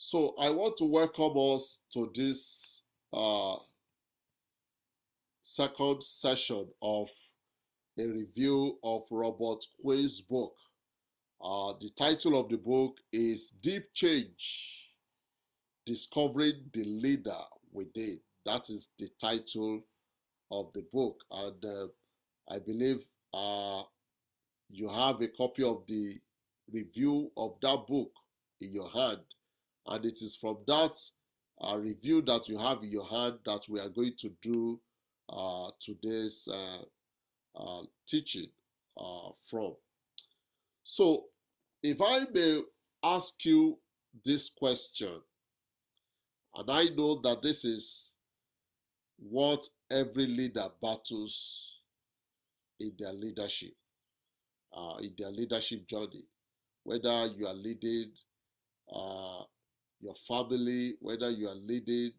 So I want to welcome us to this second session of a review of Robert Quinn's book. The title of the book is Deep Change, Discovering the Leader Within. That is the title of the book. And I believe you have a copy of the review of that book in your hand. And it is from that review that you have in your hand that we are going to do today's teaching from. So, if I may ask you this question, and I know that this is what every leader battles in their leadership journey, whether you are leading your family, whether you are leading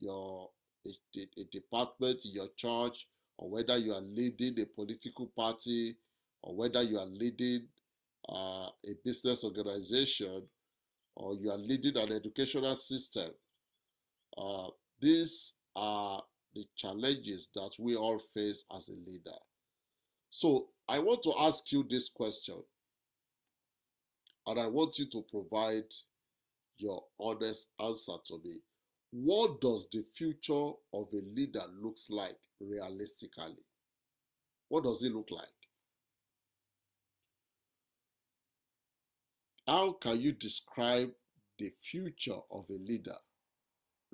a department in your church, or whether you are leading a political party, or whether you are leading a business organization, or you are leading an educational system. These are the challenges that we all face as a leader. So I want to ask you this question, and I want you to provide your honest answer to me. What does the future of a leader looks like realistically? What does it look like? How can you describe the future of a leader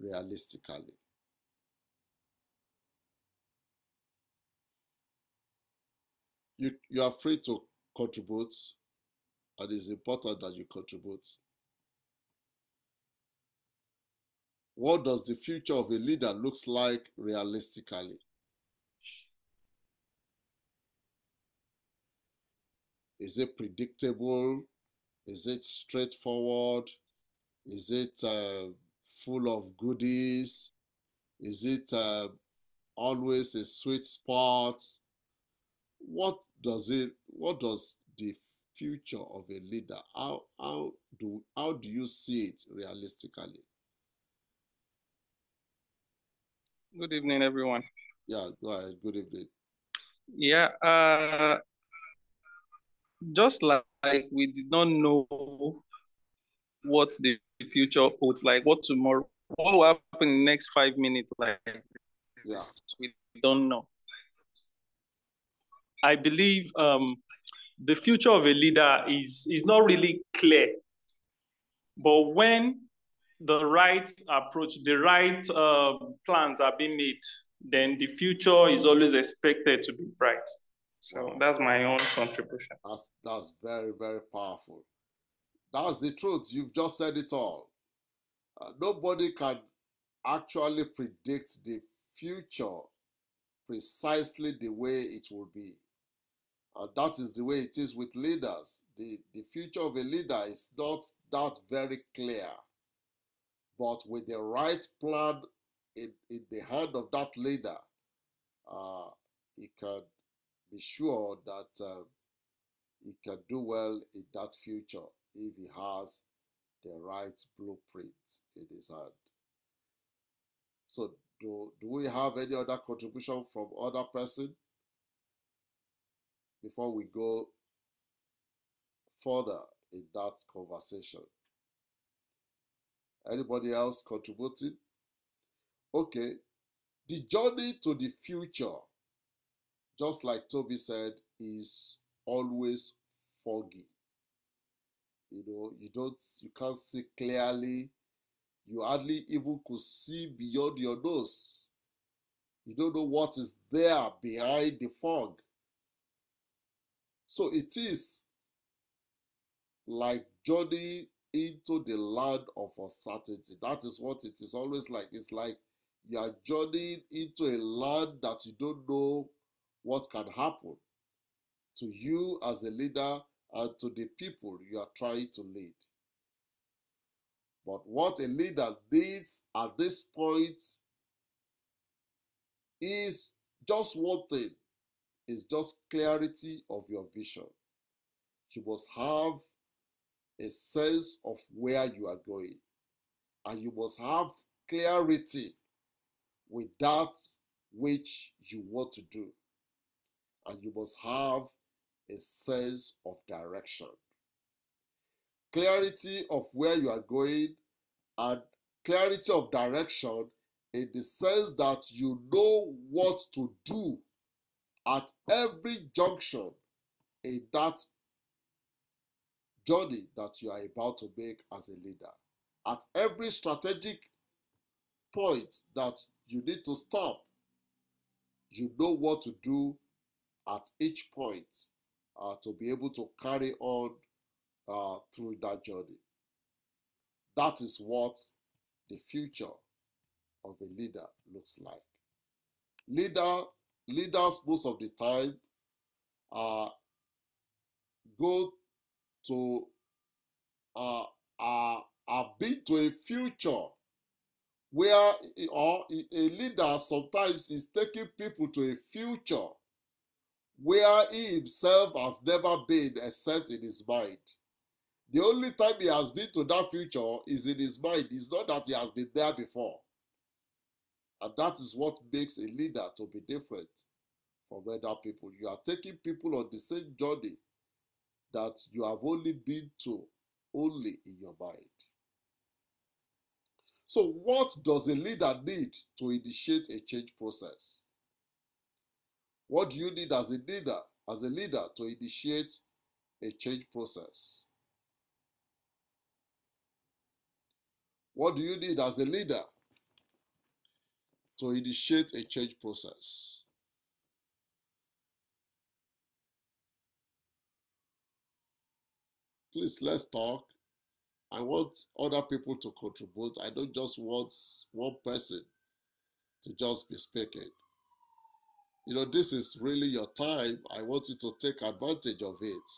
realistically? You are free to contribute, and it's important that you contribute. What does the future of a leader looks like realistically? Is it predictable? Is it straightforward? Is it full of goodies? Is it always a sweet spot? What does the future of a leader, how do you see it realistically? Good evening, everyone. Yeah, go ahead. Good evening. Yeah, just like we did not know what the future holds, like what will happen in the next 5 minutes, like yeah, we don't know. I believe the future of a leader is not really clear, but when the right approach, the right plans are being made, then the future is always expected to be bright. So that's my own contribution. That's very, very powerful. That's the truth. You've just said it all. Nobody can actually predict the future precisely the way it will be. And that is the way it is with leaders. The future of a leader is not that very clear. But with the right plan in the hand of that leader, he can be sure that he can do well in that future if he has the right blueprint in his hand. So do we have any other contribution from other person before we go further in that conversation? Anybody else contributing? Okay. The journey to the future, just like Toby said, is always foggy. You can't see clearly. You hardly even could see beyond your nose. You don't know what is there behind the fog. So it is like journeying into the land of uncertainty. That is what it is always like. It's like you are journeying into a land that you don't know what can happen to you as a leader and to the people you are trying to lead. But what a leader needs at this point is just one thing, is just clarity of your vision. You must have a sense of where you are going. and you must have clarity with that which you want to do, and you must have a sense of direction. Clarity of where you are going and clarity of direction in the sense that you know what to do at every junction in that journey that you are about to make as a leader. At every strategic point that you need to stop, you know what to do at each point to be able to carry on through that journey. That is what the future of a leader looks like. Leaders most of the time go to have been to a future where or a leader sometimes is taking people to a future where he himself has never been except in his mind. The only time he has been to that future is in his mind. It's not that he has been there before. And that is what makes a leader to be different from other people. You are taking people on the same journey that you have only been to only in your mind. So what does a leader need to initiate a change process? What do you need as a leader to initiate a change process? What do you need as a leader to initiate a change process? Please, let's talk. I want other people to contribute. I don't just want one person to just be speaking. You know, this is really your time. I want you to take advantage of it.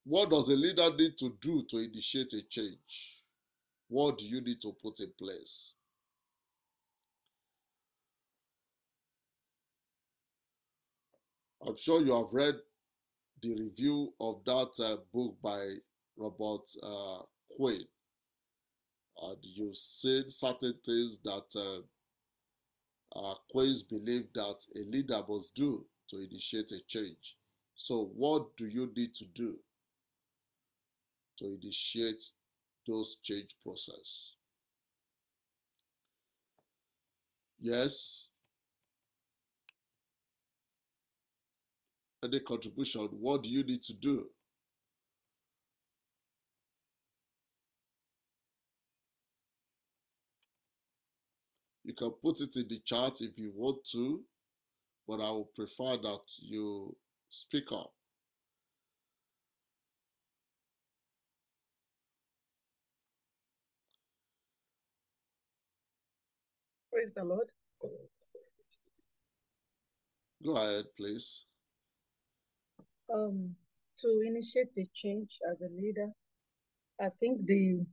What does a leader need to do to initiate a change? What do you need to put in place? I'm sure you have read the review of that book by Robert Quinn. And you've seen certain things that Quinn's believe that a leader must do to initiate a change. So what do you need to do to initiate those change process? Yes? Any contribution? What do you need to do? You can put it in the chat if you want to, but I would prefer that you speak up. Praise the Lord. Go ahead, please. To initiate the change as a leader, I think the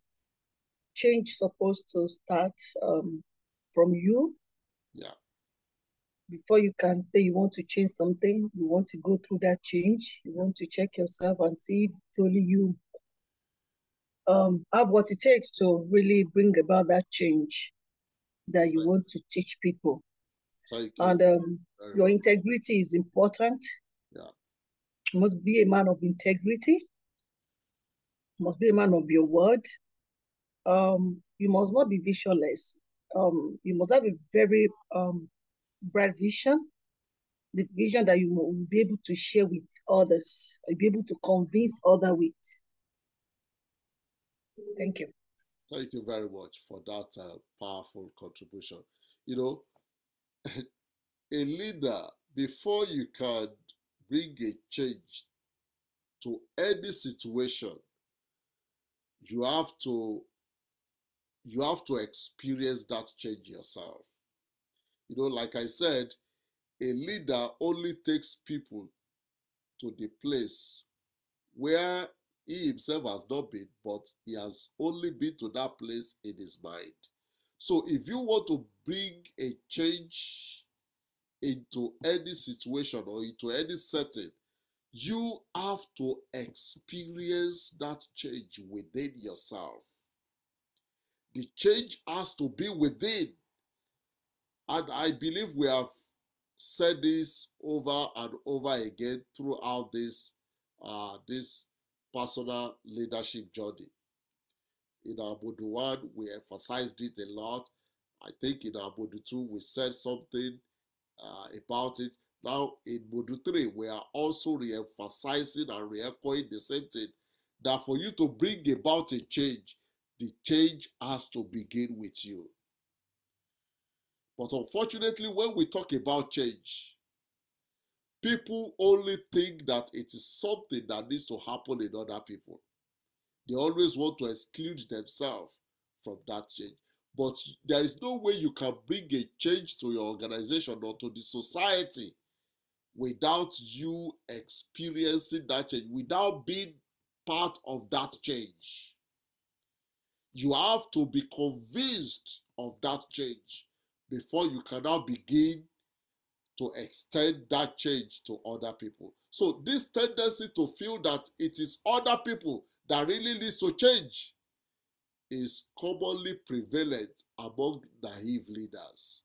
change is supposed to start from you. Yeah. Before you can say you want to change something, you want to go through that change. You want to check yourself and see if truly you have what it takes to really bring about that change that you want to teach people. Thank you. And your integrity is important. Yeah. You must be a man of integrity. You must be a man of your word. You must not be visionless. You must have a very bright vision, the vision that you will be able to share with others, you'll be able to convince others with. Thank you. Thank you very much for that powerful contribution. You know, a leader, before you can bring a change to any situation, you have to experience that change yourself. You know, like I said, a leader only takes people to the place where he himself has not been, but he has only been to that place in his mind. So if you want to bring a change into any situation or into any setting, You have to experience that change within yourself. The change has to be within. And I believe we have said this over and over again throughout this personal leadership journey. In our Module 1, we emphasized it a lot. I think in our Module 2, we said something about it. Now, in Module 3, we are also re-emphasizing and re-echoing the same thing, that for you to bring about a change, the change has to begin with you. But unfortunately, when we talk about change, people only think that it is something that needs to happen in other people. They always want to exclude themselves from that change. But there is no way you can bring a change to your organization or to the society without you experiencing that change, without being part of that change. You have to be convinced of that change before you can now begin to extend that change to other people. So this tendency to feel that it is other people that really leads to change is commonly prevalent among naive leaders.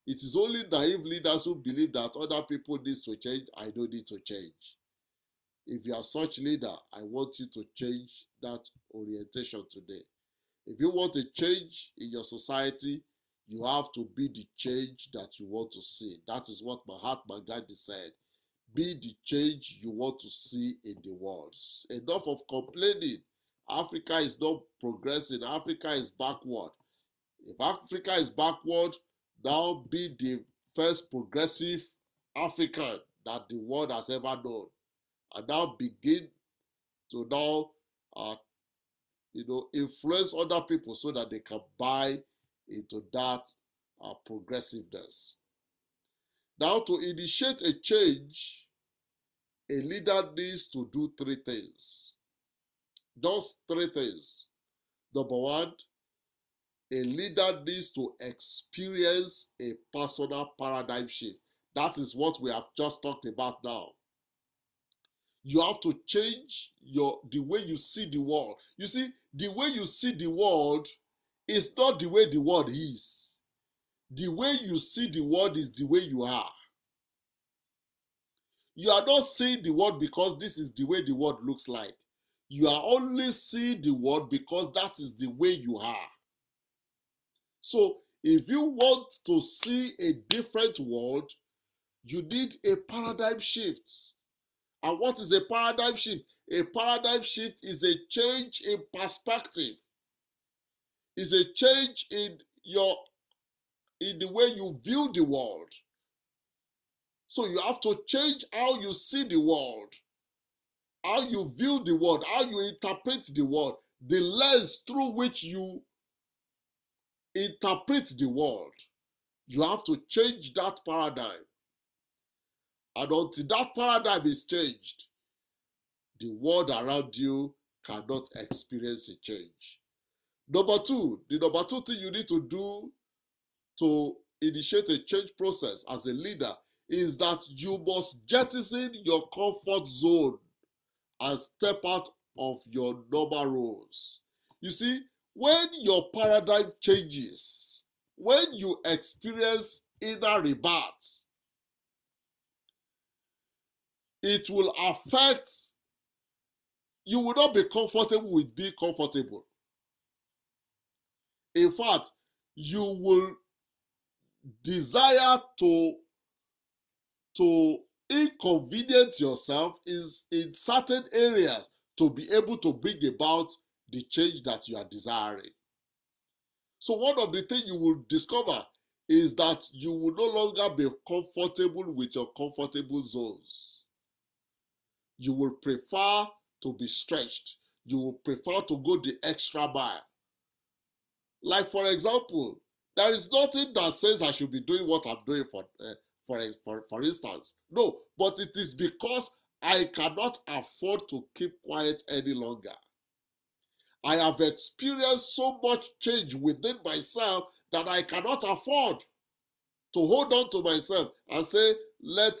It is only naive leaders who believe that other people need to change. I don't need to change. If you are such leader, I want you to change that orientation today. If you want a change in your society, you have to be the change that you want to see. That is what Mahatma Gandhi said. Be the change you want to see in the world. Enough of complaining. Africa is not progressing. Africa is backward. If Africa is backward, now be the first progressive African that the world has ever known. And now begin to now influence other people so that they can buy into that progressiveness. Now, to initiate a change, a leader needs to do three things. Just three things. Number one, a leader needs to experience a personal paradigm shift. That is what we have just talked about now. You have to change the way you see the world. You see, the way you see the world is not the way the world is. The way you see the world is the way you are. You are not seeing the world because this is the way the world looks like. You are only seeing the world because that is the way you are. So, if you want to see a different world, you need a paradigm shift. And what is a paradigm shift? A paradigm shift is a change in perspective. It's a change in the way you view the world. So you have to change how you see the world, how you view the world, how you interpret the world, the lens through which you interpret the world. You have to change that paradigm. And until that paradigm is changed, the world around you cannot experience a change. Number two, the number two thing you need to do to initiate a change process as a leader is that you must jettison your comfort zone and step out of your normal roles. You see, when your paradigm changes, when you experience inner rebirth, it will affect, you will not be comfortable with being comfortable. In fact, you will desire to inconvenience yourself in certain areas to be able to bring about the change that you are desiring. So one of the things you will discover is that you will no longer be comfortable with your comfortable zones. You will prefer to be stretched. You will prefer to go the extra mile. Like, for example, there is nothing that says I should be doing what I'm doing for instance. No, but it is because I cannot afford to keep quiet any longer. I have experienced so much change within myself that I cannot afford to hold on to myself and say, let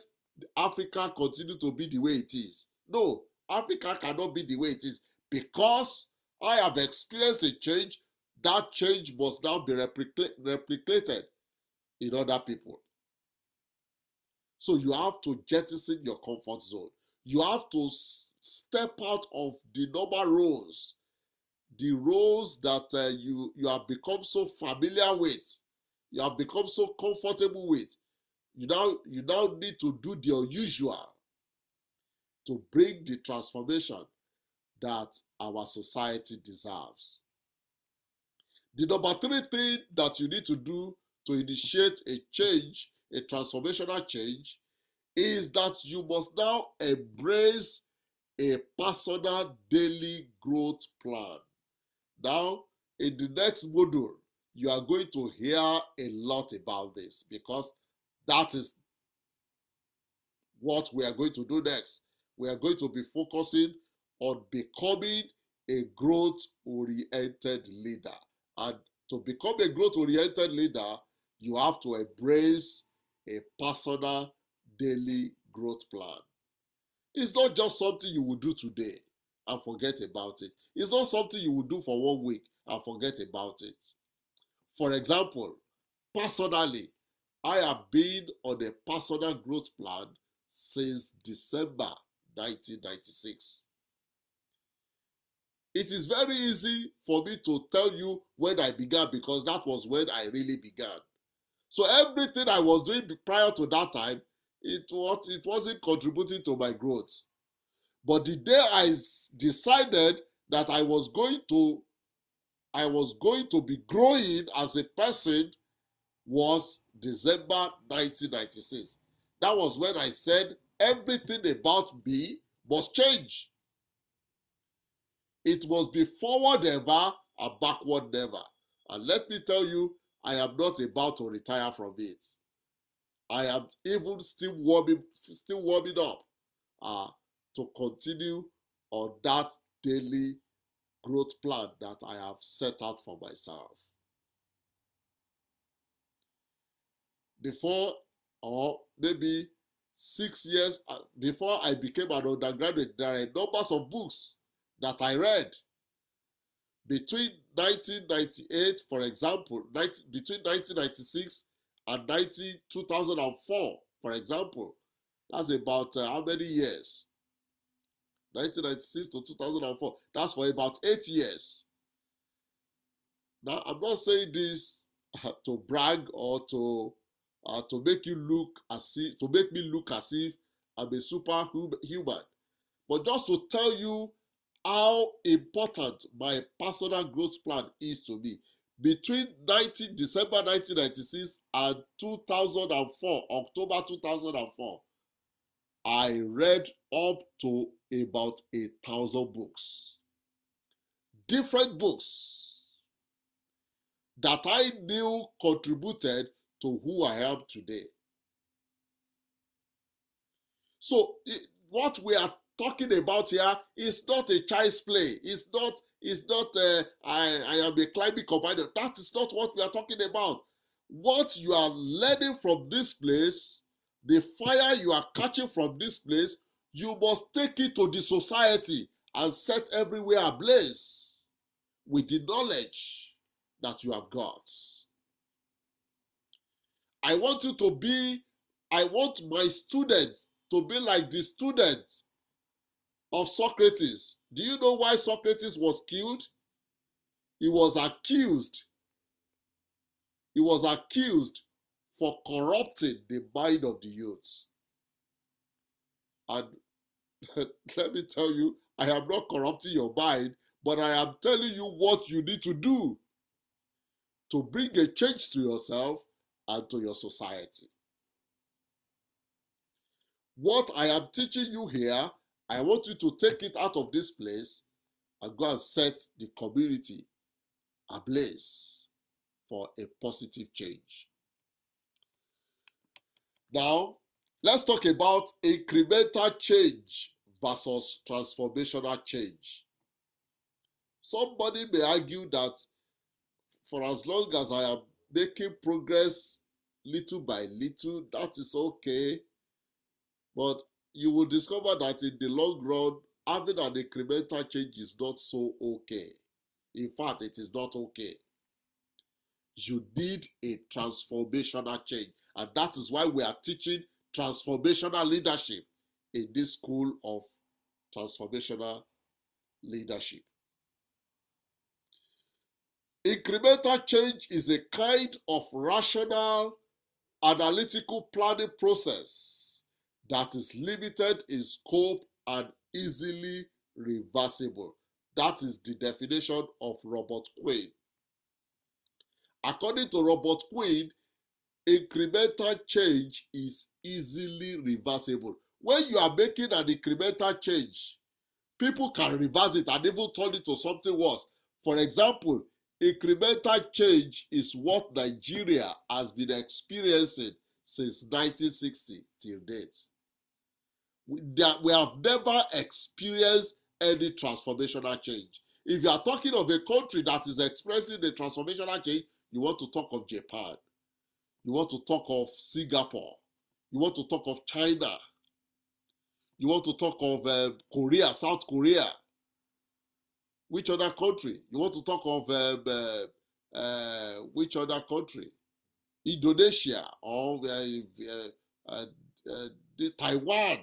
Africa continue to be the way it is. No, Africa cannot be the way it is because I have experienced a change. That change must now be replicated in other people. So you have to jettison your comfort zone. You have to step out of the normal roles, the roles that you have become so familiar with, you have become so comfortable with. You now need to do the unusual to bring the transformation that our society deserves. The number 3 thing that you need to do to initiate a change, a transformational change, is that you must now embrace a personal daily growth plan. Now, in the next module, you are going to hear a lot about this because that is what we are going to do next. We are going to be focusing on becoming a growth-oriented leader. And to become a growth-oriented leader, you have to embrace a personal daily growth plan. It's not just something you will do today and forget about it. It's not something you will do for 1 week and forget about it. For example, personally, I have been on a personal growth plan since December 1996. It is very easy for me to tell you when I began because that was when I really began. So everything I was doing prior to that time, it wasn't contributing to my growth. But the day I decided that I was going to be growing as a person was December 1996. That was when I said everything about me must change. It must be forward ever and backward never. And let me tell you, I am not about to retire from it. I am even still warming up to continue on that daily growth plan that I have set out for myself. Before, or maybe 6 years before I became an undergraduate, there are numbers of books that I read. Between 1998, for example, between 1996 and 2004, for example, that's about how many years? 1996 to 2004. That's for about 8 years. Now, I'm not saying this to brag or to make you look as if, to make me look as if I'm a superhuman, but just to tell you how important my personal growth plan is to me. Between December 1996 and 2004, October 2004, I read up to about 1,000 books. Different books that I knew contributed to who I am today. So what we are talking about here is not a child's play. It's not I am a climbing companion. That is not what we are talking about. What you are learning from this place, the fire you are catching from this place, you must take it to the society and set everywhere ablaze with the knowledge that you have got. I want my students to be like the students of Socrates. Do you know why Socrates was killed? He was accused. He was accused for corrupting the mind of the youth. And let me tell you, I am not corrupting your mind, but I am telling you what you need to do to bring a change to yourself and to your society. What I am teaching you here, I want you to take it out of this place and go and set the community ablaze for a positive change. Now, let's talk about incremental change versus transformational change. Somebody may argue that for as long as I am making progress little by little, that is okay. But you will discover that in the long run, having an incremental change is not so okay. In fact, it is not okay. You need a transformational change. And that is why we are teaching transformational leadership in this school of transformational leadership. Incremental change is a kind of rational, analytical planning process that is limited in scope and easily reversible. That is the definition of Robert Quinn. According to Robert Quinn, incremental change is easily reversible. When you are making an incremental change, people can reverse it and even turn it to something worse. For example, incremental change is what Nigeria has been experiencing since 1960 till date. We have never experienced any transformational change. If you are talking of a country that is experiencing a transformational change, you want to talk of Japan. You want to talk of Singapore. You want to talk of China. You want to talk of Korea, South Korea. Which other country? You want to talk of which other country? Indonesia or this Taiwan.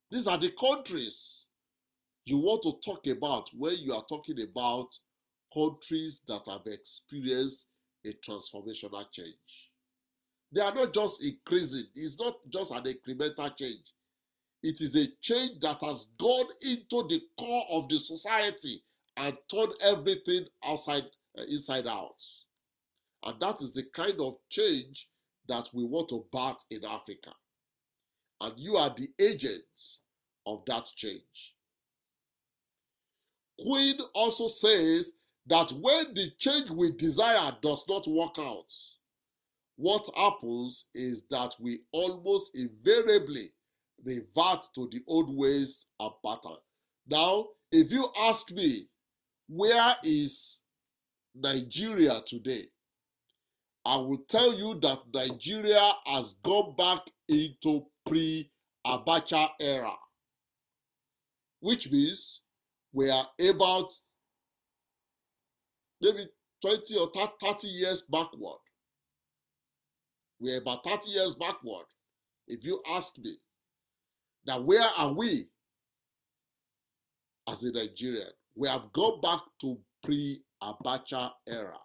These are the countries you want to talk about when you are talking about countries that have experienced a transformational change. They are not just increasing. It's not just an incremental change. It is a change that has gone into the core of the society and turned everything inside out. And that is the kind of change that we want to birth in Africa. And you are the agents of that change. Quinn also says that when the change we desire does not work out, what happens is that we almost invariably revert to the old ways and pattern. Now, if you ask me, where is Nigeria today? I will tell you that Nigeria has gone back into pre-Abacha era, which means we are about maybe 20 or 30 years backward. We are about 30 years backward. If you ask me, that where are we as a Nigerian? We have gone back to pre-Abacha era.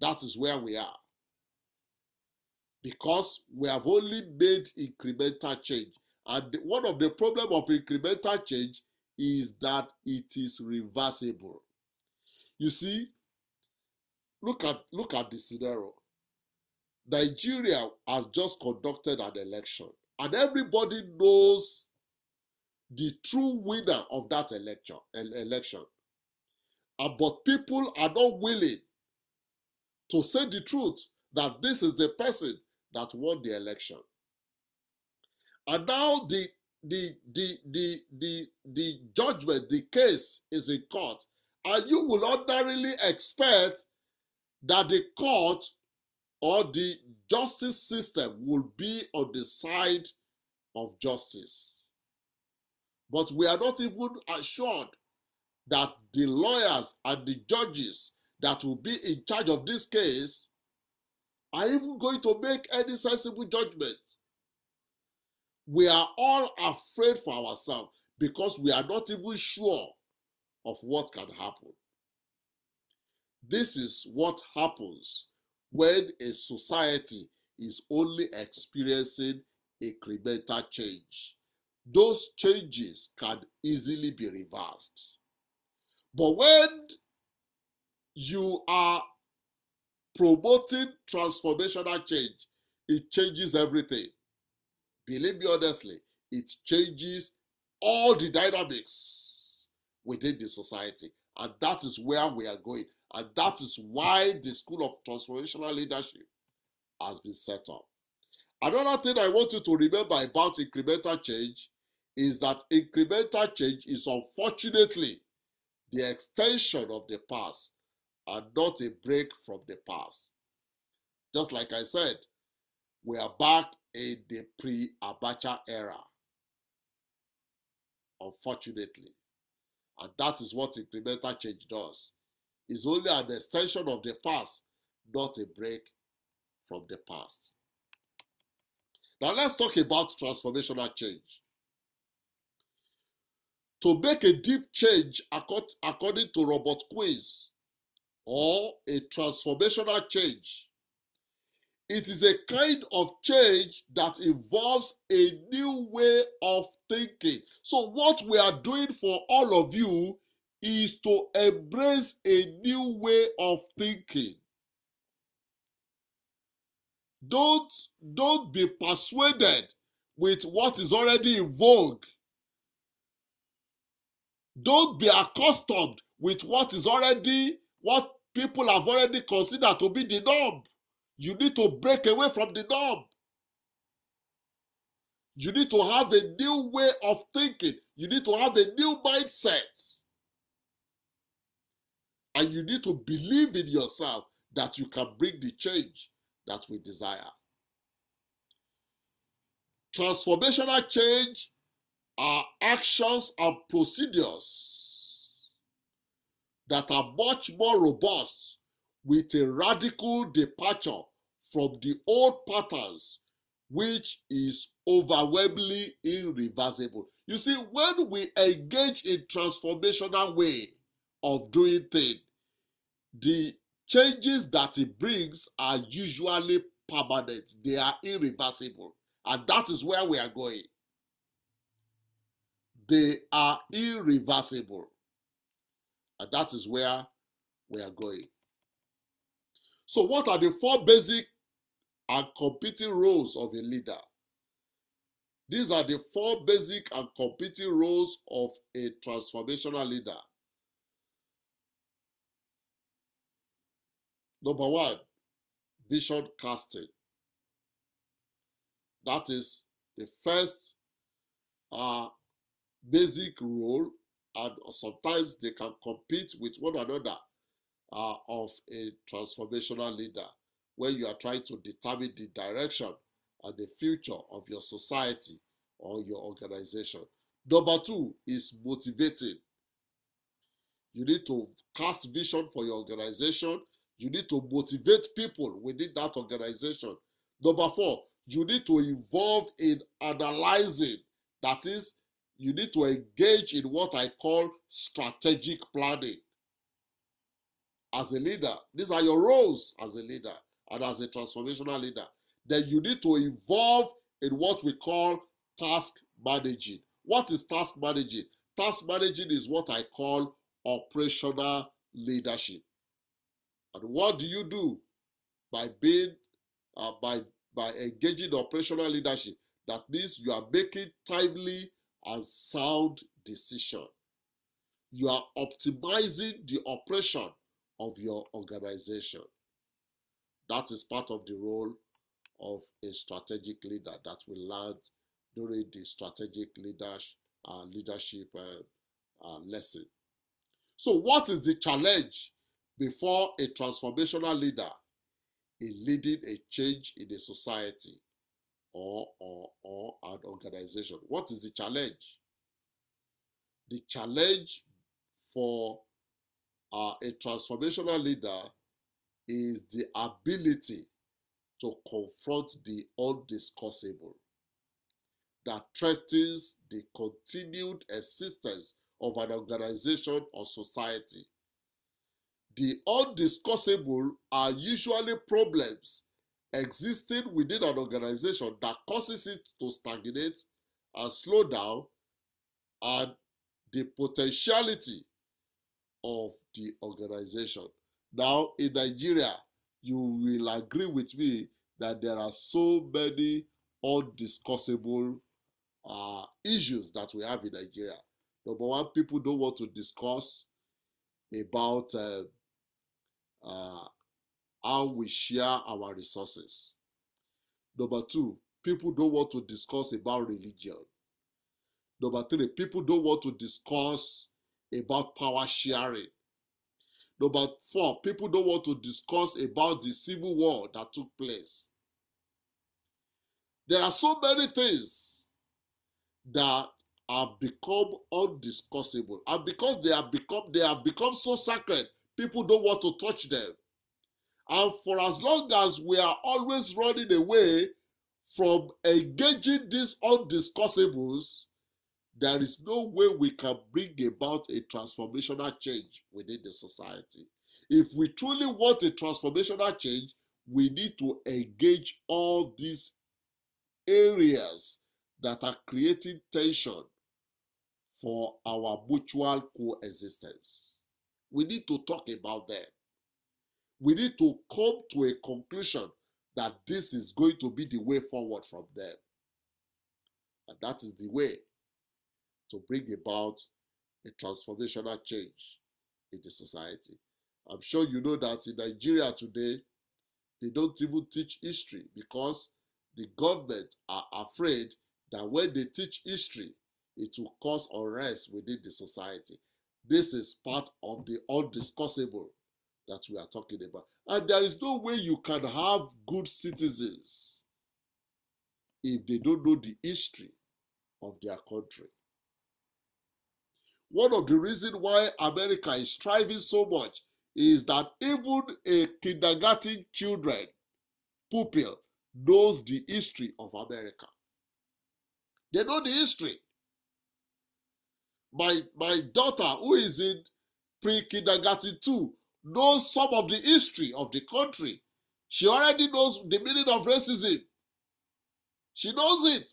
That is where we are. Because we have only made incremental change. And one of the problems of incremental change is that it is reversible. You see, look at the scenario. Nigeria has just conducted an election, and everybody knows the true winner of that election. But people are not willing to say the truth that this is the person that won the election. And now the judgment, the case is in court, and you will ordinarily expect that the court or the justice system will be on the side of justice. But we are not even assured that the lawyers and the judges that will be in charge of this case are even going to make any sensible judgment. We are all afraid for ourselves because we are not even sure of what can happen. This is what happens when a society is only experiencing incremental change. Those changes can easily be reversed. But when you are promoting transformational change, it changes everything. Believe me honestly, it changes all the dynamics within the society. And that is where we are going. And that is why the School of Transformational Leadership has been set up. Another thing I want you to remember about incremental change is that incremental change is unfortunately the extension of the past and not a break from the past. Just like I said, we are back in the pre-Abacha era. unfortunately. And that is what incremental change does. It's only an extension of the past, not a break from the past. Now let's talk about transformational change. To make a deep change, according to Robert Quinn, or a transformational change, it is a kind of change that involves a new way of thinking. So what we are doing for all of you is to embrace a new way of thinking. Don't be persuaded with what is already in vogue. Don't be accustomed with what people have already considered to be the norm. You need to break away from the norm. You need to have a new way of thinking. You need to have a new mindset. And you need to believe in yourself that you can bring the change that we desire. Transformational change are actions and procedures that are much more robust, with a radical departure from the old patterns, which is overwhelmingly irreversible. You see, when we engage in transformational way of doing things, the changes that it brings are usually permanent. They are irreversible. And that is where we are going. They are irreversible. And that is where we are going. So what are the 4 basic and competing roles of a leader? These are the 4 basic and competing roles of a transformational leader. Number 1, vision casting. That is the first basic role, and sometimes they can compete with one another of a transformational leader, when you are trying to determine the direction and the future of your society or your organization. Number 2 is motivating. You need to cast vision for your organization. You need to motivate people within that organization. Number 4, you need to involve in analyzing. That is, you need to engage in what I call strategic planning. As a leader, these are your roles as a leader and as a transformational leader. Then you need to involve in what we call task managing. What is task managing? Task managing is what I call operational leadership. And what do you do by being by engaging in operational leadership? That means you are making timely and sound decisions. You are optimizing the operation of your organization. That is part of the role of a strategic leader that we learned during the strategic leadership lesson. So what is the challenge before a transformational leader in leading a change in a society or an organization? What is the challenge? The challenge for a transformational leader is the ability to confront the undiscussable that threatens the continued existence of an organization or society. The undiscussable are usually problems existing within an organization that causes it to stagnate and slow down, and the potentiality of the organization. Now, in Nigeria, you will agree with me that there are so many undiscussable issues that we have in Nigeria. Number 1, people don't want to discuss about how we share our resources. Number 2, people don't want to discuss about religion. Number 3, people don't want to discuss about power sharing. Number 4, people don't want to discuss about the civil war that took place. There are so many things that have become undiscussable. And because they have become so sacred, people don't want to touch them. And for as long as we are always running away from engaging these undiscussables, there is no way we can bring about a transformational change within the society. If we truly want a transformational change, we need to engage all these areas that are creating tension for our mutual coexistence. We need to talk about them. We need to come to a conclusion that this is going to be the way forward from them. And that is the way to bring about a transformational change in the society. I'm sure you know that in Nigeria today, they don't even teach history because the government are afraid that when they teach history, it will cause unrest within the society. This is part of the undiscussable that we are talking about. And there is no way you can have good citizens if they don't know the history of their country. One of the reasons why America is striving so much is that even a kindergarten children pupil knows the history of America. They know the history. My daughter, who is in pre-kindergarten 2, knows some of the history of the country. She already knows the meaning of racism. She knows it.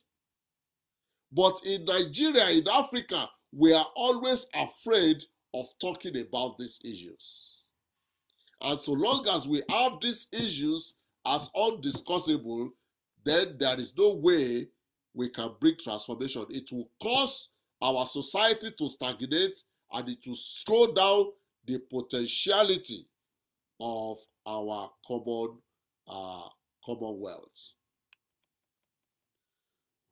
But in Nigeria, in Africa, we are always afraid of talking about these issues. And so long as we have these issues as undiscussable, then there is no way we can bring transformation. It will cause our society to stagnate and it will slow down the potentiality of our commonwealth.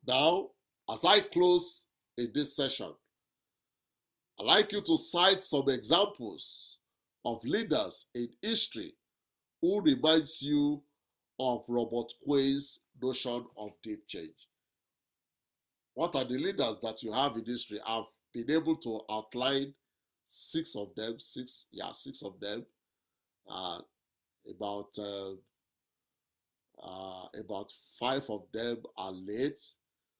Now, as I close in this session, I'd like you to cite some examples of leaders in history who reminds you of Robert Quinn's notion of deep change. What are the leaders that you have in history? I've been able to outline six of them. About 5 of them are late.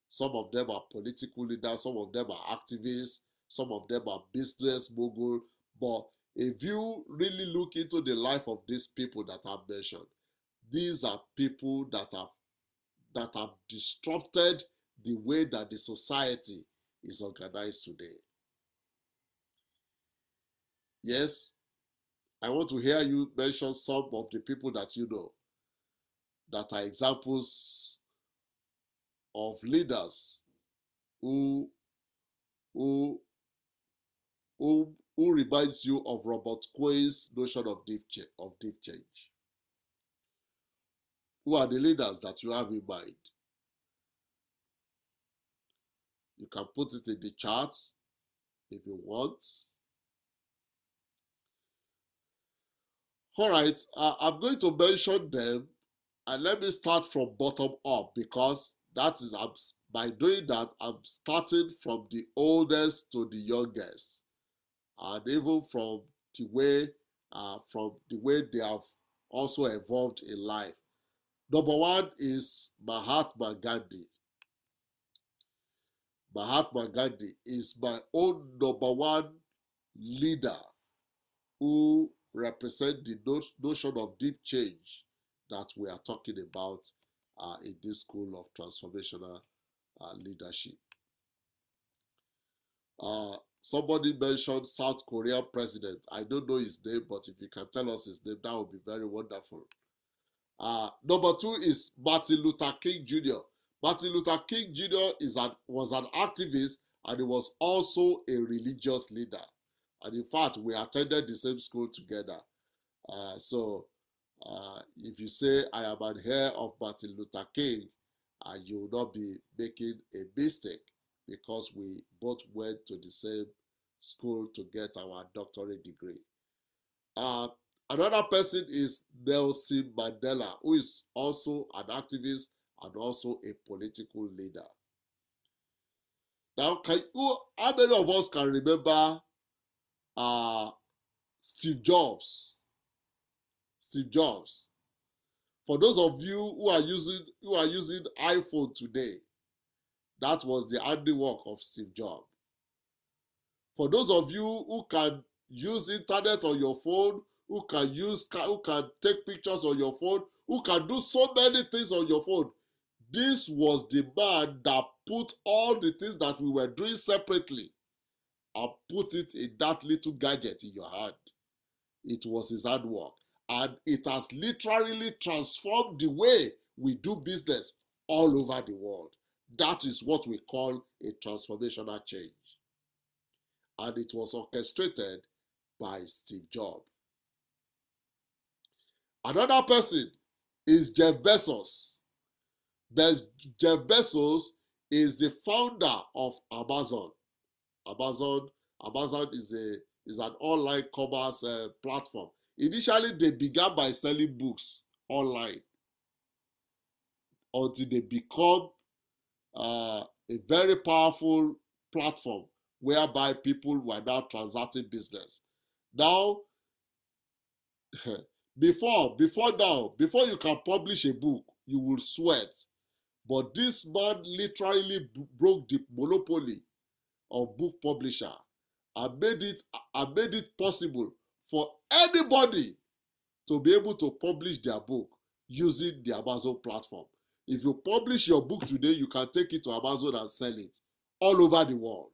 Some of them are political leaders. Some of them are activists. Some of them are business mogul. But if you really look into the life of these people that I've mentioned, these are people that have disrupted the way that the society is organized today. Yes, I want to hear you mention some of the people that you know that are examples of leaders who reminds you of Robert Quinn's notion of deep change. Who are the leaders that you have in mind? You can put it in the chat if you want. All right, I'm going to mention them, and let me start from bottom up because by doing that, I'm starting from the oldest to the youngest, and even from the way they have also evolved in life. Number 1 is Mahatma Gandhi. Mahatma Gandhi is my own number 1 leader who represent the notion of deep change that we are talking about in this school of transformational leadership. Somebody mentioned South Korean president. I don't know his name, but if you can tell us his name, that would be very wonderful. Number 2 is Martin Luther King Jr. Martin Luther King Jr. was an activist, and he was also a religious leader. And in fact, we attended the same school together. So if you say I am an heir of Martin Luther King, you will not be making a mistake because we both went to the same school to get our doctorate degree. Another person is Nelson Mandela, who is also an activist and also a political leader. Now, how many of us can remember Steve Jobs? Steve Jobs. For those of you who are using iPhone today, that was the handiwork of Steve Jobs. For those of you who can use internet on your phone, who can take pictures on your phone, who can do so many things on your phone, this was the man that put all the things that we were doing separately and put it in that little gadget in your hand. It was his handwork. And it has literally transformed the way we do business all over the world. That is what we call a transformational change. And it was orchestrated by Steve Jobs. Another person is Jeff Bezos. Jeff Bezos is the founder of Amazon. Amazon is an online commerce platform. Initially, they began by selling books online until they become a very powerful platform whereby people were now transacting business. Now, before you can publish a book, you will sweat. But this man literally broke the monopoly of book publisher and made it possible for anybody to be able to publish their book using the Amazon platform. If you publish your book today, you can take it to Amazon and sell it all over the world.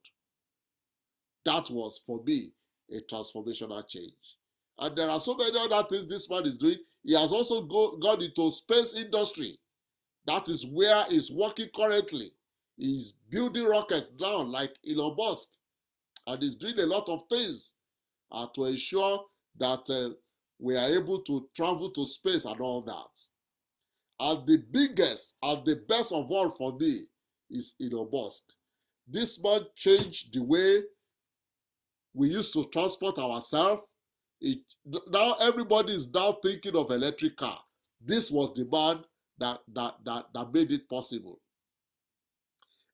That was, for me, a transformational change. And there are so many other things this man is doing. He has also gone into space industry. That is where he's working currently. He's building rockets now like Elon Musk. And he's doing a lot of things to ensure that we are able to travel to space and all that. And the biggest and the best of all for me is Elon Musk. This man changed the way we used to transport ourselves. Now everybody is now thinking of electric car. This was the man that made it possible.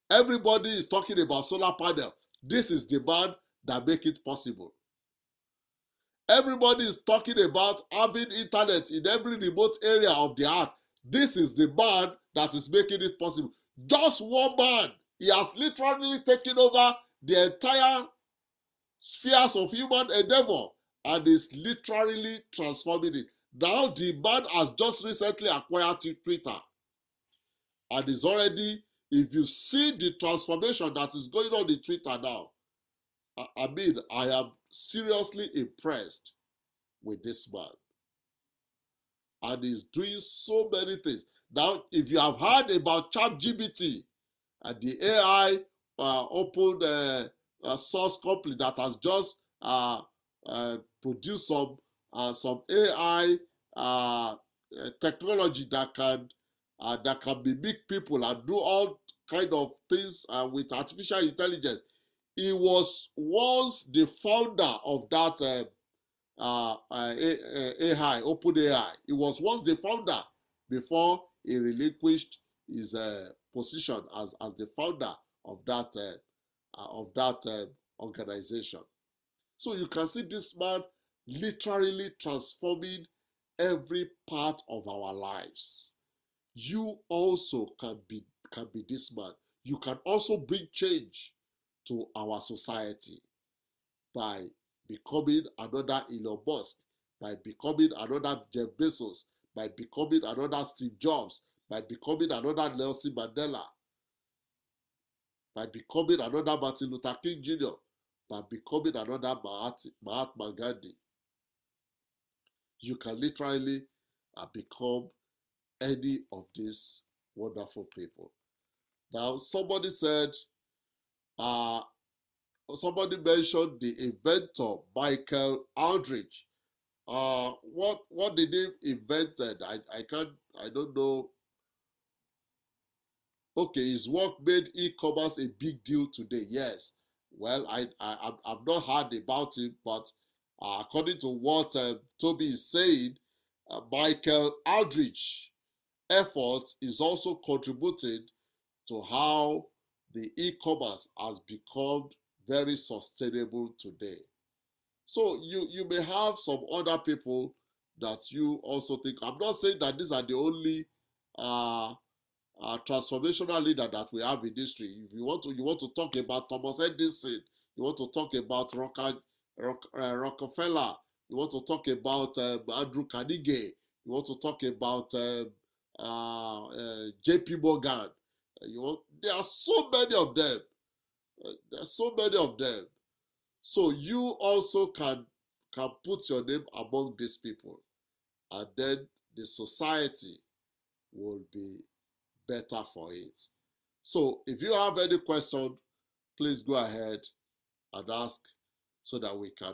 Everybody is talking about solar panel. This is the man that make it possible. Everybody is talking about having internet in every remote area of the earth. This is the man that is making it possible. Just one man. He has literally taken over the entire spheres of human endeavor and is literally transforming it. Now the man has just recently acquired Twitter and is already, if you see the transformation that is going on in Twitter now, I mean, I am seriously impressed with this man. And he's doing so many things. Now, if you have heard about ChatGPT, the AI open source company that has just produced some AI technology that can mimic people and do all kind of things with artificial intelligence. He was once the founder of that AI, OpenAI. He was once the founder before he relinquished his position as the founder of that organization. So you can see this man literally transforming every part of our lives. You also can be this man. You can also bring change to our society by becoming another Elon Musk, by becoming another Jeff Bezos, by becoming another Steve Jobs, by becoming another Nelson Mandela, by becoming another Martin Luther King Jr., by becoming another Mahatma Gandhi. You can literally become any of these wonderful people. Now, somebody said, somebody mentioned the inventor, Michael Aldrich. What did he invented? I don't know. Okay, his work made e-commerce a big deal today. Yes. Well, I've not heard about it, but according to what Toby is saying, Michael Aldrich effort is also contributing to how the e-commerce has become very sustainable today. So you may have some other people that you also think. I'm not saying that these are the only transformational leader that we have in history. If you want to talk about Thomas Edison, you want to talk about Rockefeller, you want to talk about Andrew Carnegie, you want to talk about J.P. Morgan. There are so many of them. There are so many of them. So you also can put your name among these people, and then the society will be better for it. So if you have any question, please go ahead and ask so that we can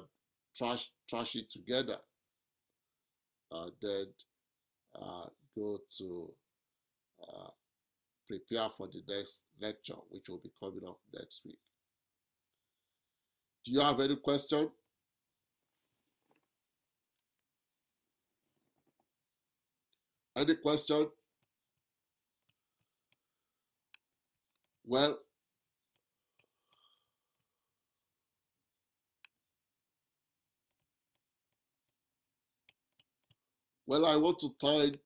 trash it together, and then go to prepare for the next lecture, which will be coming up next week. Do you have any question? Any question? Well, I want to